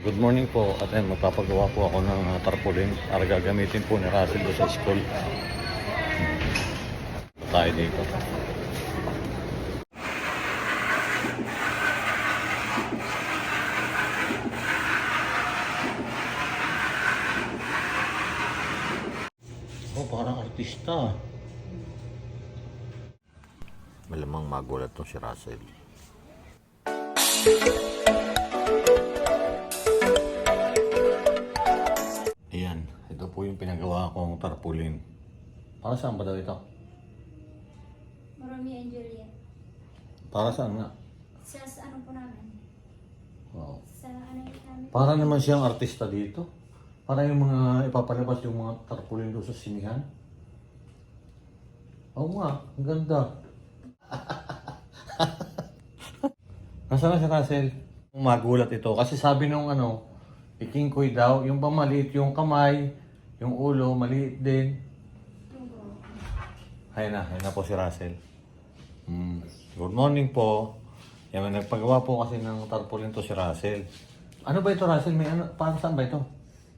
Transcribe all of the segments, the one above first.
Good morning po at ayun, magpapagawa po ako ng tarpaulin para gagamitin po ni Russell doon sa school. Tayo dito. Oh, parang artista. Malamang magulat to si Russell. Ayan, ito po yung pinagawa kong tarpaulin. Para saan ba daw ito? Romeo and Juliet. Para saan nga? Sa ano po namin? Wow. Sa ano yung namin? Para naman siyang artista dito. Para yung mga ipapalabas yung mga tarpaulin doon sa sinihan. Oo nga, ang ganda. Nasaan na si Russell? Magulat ito kasi sabi nung ikingkoy daw, yung maliit yung kamay, yung ulo, maliit din. Ayun na po si Russell. Good morning po. Yan, nagpagawa po kasi ng tarpaulin to si Russell. Ano ba ito, Russell? May para saan ba ito?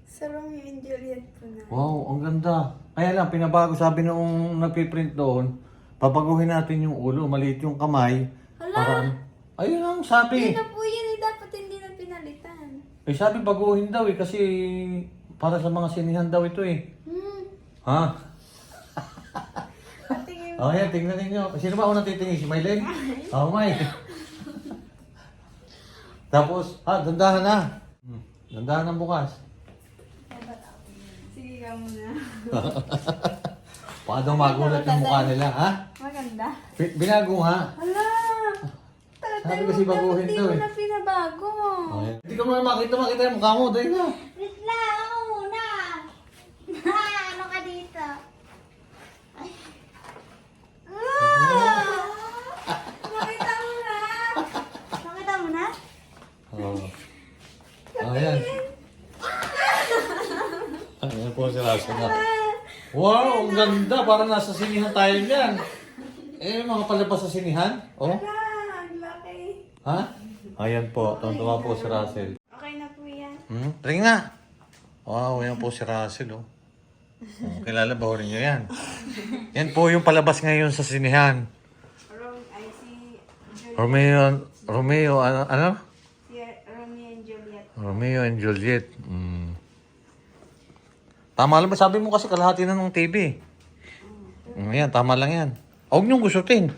Sa Romeo and Juliet po na. Wow, ang ganda. Kaya lang, pinabago. Sabi nung nagpiprint doon, pabaguhin natin yung ulo, maliit yung kamay. Hala! Ayun ang sabi. Hindi na po yun eh. Dapat hindi na pinalitan. Eh sabi baguhin daw eh, kasi para sa mga sinihan daw ito eh. Ha? Tingin Oh, yan, tingnan ninyo. Sino ba unang titingin? Si Maylene? Oh, May. Tapos, dandahan na. Dandahan ng bukas. Sige ka muna. Baka daw magulat yung mukha nila, ha? Maganda. Binago nga. Hala! Sabi kasi baguhin Hindi daw mo eh. na pinabago. Oh, yan. Hindi ko naman makita yung mukha mo. Dahil na. Wait lang, ako muna. Ano ka dito? Ay. Makita mo na. Makita mo na? Oh. Ayan. Ayan po si Russell na. Wow, ang ganda. Parang nasa sinihan tayo niyan. Eh, mga palabas sa sinihan. Oh. Ang laki. Ha? Ayan po. Tuntua po si Russell. Okay na po yan. Tingnan nga. Wow, ayan po si Russell. Oh. Kilala ba rin niyo yan? Yan po yung palabas ngayon sa sinihan. Si Romeo, ano? Si Romeo and Juliet. Romeo and Juliet. Tama lang ba? Sabi mo kasi kalahati na ng TV. Ayan, tama lang yan. Huwag niyong gusutin.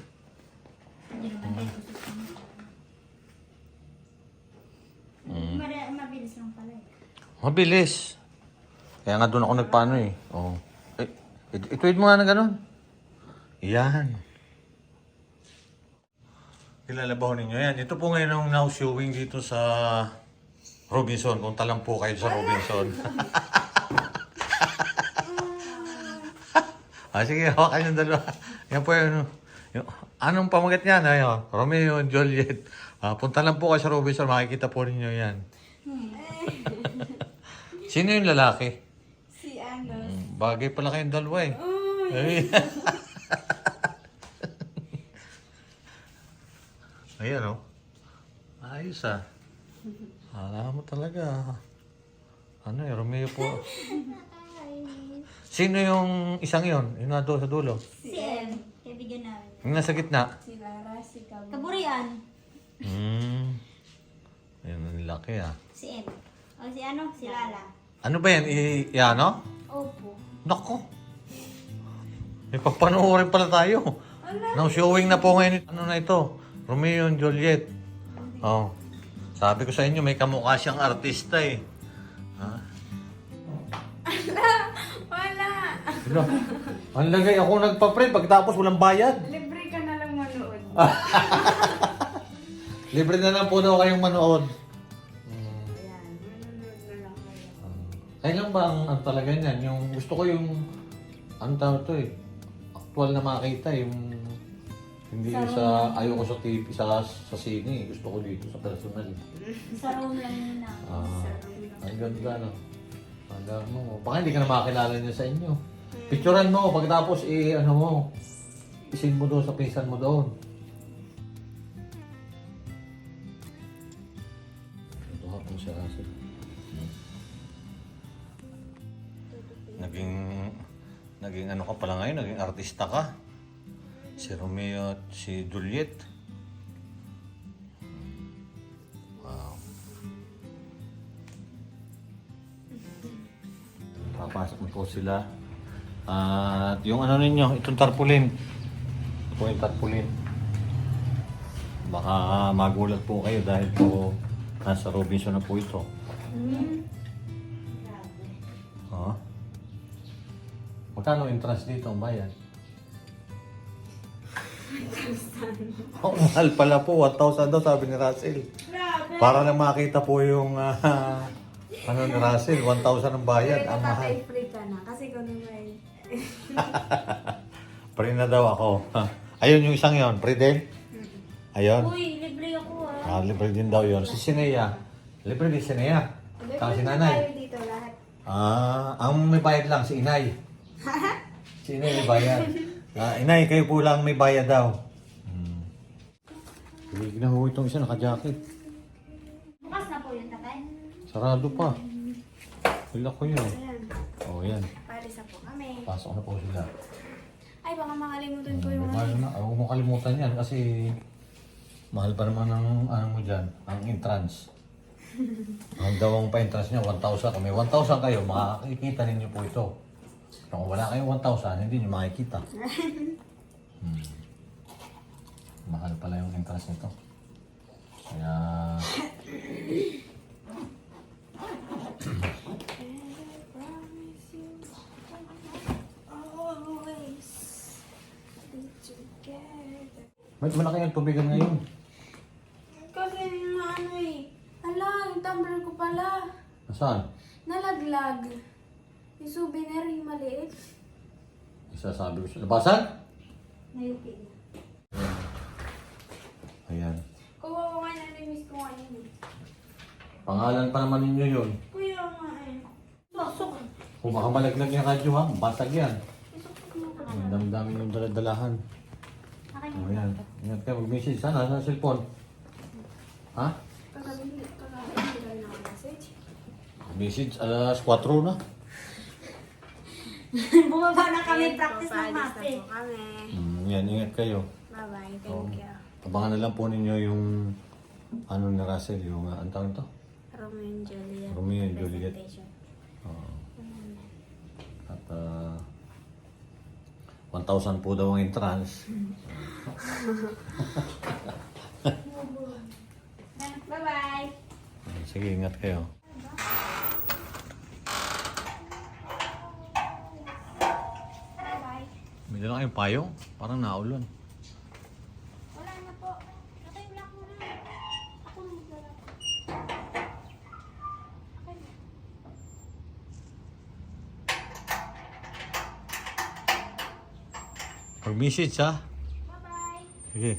Mabilis lang pala eh. Mabilis. Kaya nga doon ako nagpaano eh. Oh. Ituwid mo nga na ganun. Yan. Kilala ba ho ninyo yan? Ito po ngayon ang now showing dito sa Robinson. Kung talang po kayo sa Robinson. Sige, hawakan yung dalawa. Yan po yung anong pamagat niyan? Ayun, Romeo and Juliet. Punta lang po kayo sa Robinson, makikita po ninyo yan. Sino yung lalaki? Si Anos. Bagay pala kayong dalawa eh. Ay. Ayan o. Ayos ah. Alam mo talaga. Ano eh, Romeo po. Sino yung isang yon? Yung nado sa dulo? Si M. Kaibigan namin. Yung nasa gitna? Si Lara, si Cabo. Kaburian. Ayun, ang laki ah. Si M. O si ano? Si Lala. Ano ba yan? Ano? Opo. Nako. May papanoorin pala tayo. Nang showing na po ngayon. Ano na ito? Romeo and Juliet. Oh. Sabi ko sa inyo, may kamukha siyang artista eh. Ha? Wala. Ano? Ang lagay ako nagpa-print pagkatapos walang bayad. Libre ka na lang manood. Libre na lang po daw kayong manood. Ayan. Manonood na lang kayo. Kailan ba ang talaga niyan? Yung gusto ko yung ano tawag to eh. Actual na makita yung hindi yung sa ayoko sa TV sa sine. Gusto ko dito sa personal. Sa room lang yun na. Ang ganda no. Alam mo, baka hindi ka na makakilala niya sa inyo. Picturean mo pagkatapos ano mo. Isin mo doon sa pinsan mo doon. Ito ha po si Russell. Naging ano ka pala ngayon, naging artista ka. Si Romeo at si Juliet. Wow. Papasok na po sila. At yung ano ninyo, itong tarpaulin. Ito po yung tarpaulin. Baka magulat po kayo dahil po nasa Robinson na po ito. Oh. Magkano entrance dito ang bayan? Oh, mahal pala po. 1,000 daw sabi ni Russell. Grabe. Para lang makita po yung ano ni Russell, 1,000 ang bayad. Ang mahal. Free ka na. Kasi kung naman. Free na daw ako. Ayun yung isang yon, free din? Ayun. Uy, libre ako ah. Libre din daw yon. Si Sinea. Libre din si Sinea. Saka si Tayo nanay. dito lahat. Ang may bayad lang, si Inay. Si Inay may bayad. Inay, kayo po lang may bayad daw. Hindi na ho itong isa, naka-jacket. Bukas na po yung tatay. Sarado pa. Wala ko yun. Ayan. Oh, yan. Paris na po kami. Pasok na po sila. Ay, baka makalimutan ko yung Mahal na. Huwag mo kalimutan yan kasi mahal pa naman ang ano mo dyan, ang entrance. Ang dawang pa-entrance niya, 1,000. Kung may 1,000 kayo, makikita ninyo po ito. Kung wala kayong 1,000, hindi nyo makikita. Mahal pala yung entrance nito. Kaya... always be together. May malaki ang tubigan ngayon. Kasi ano eh. Ala, yung tumbler ko pala. Nasaan? Nalaglag. Yung souvenir yung maliit. Isasabi ko sa labasan? Nayupi. Ayan. Kuha ko nga na-miss ko nga yun eh. Pangalan pa naman ninyo yun. Kuya nga eh. Pasok. Kung baka malaglag yung radyo ha, basag yan. Isok mo ko Ang dami-dami yung daladalahan. Akin O yan. Ingat kayo, mag-message sana sa cellphone. Ha? kagabi sila na ako message. Message alas 4 na. Bumaba na kami practice ng mate. Yan, ingat kayo. Bye-bye. Thank you. Abangan na lang po ninyo yung ano ni Russell, yung ang tawag ito? Romeo and Juliet. Romeo and Juliet. Presentation. Oo. At 1,000 po daw ang entrance. Bye-bye. Sige, ingat kayo. Bye-bye. May dala kayong payong? Parang naulan. Wala na po. Natime lang mo na. Ako na magdala. Okay na. Mag-message ha? Bye-bye. Sige.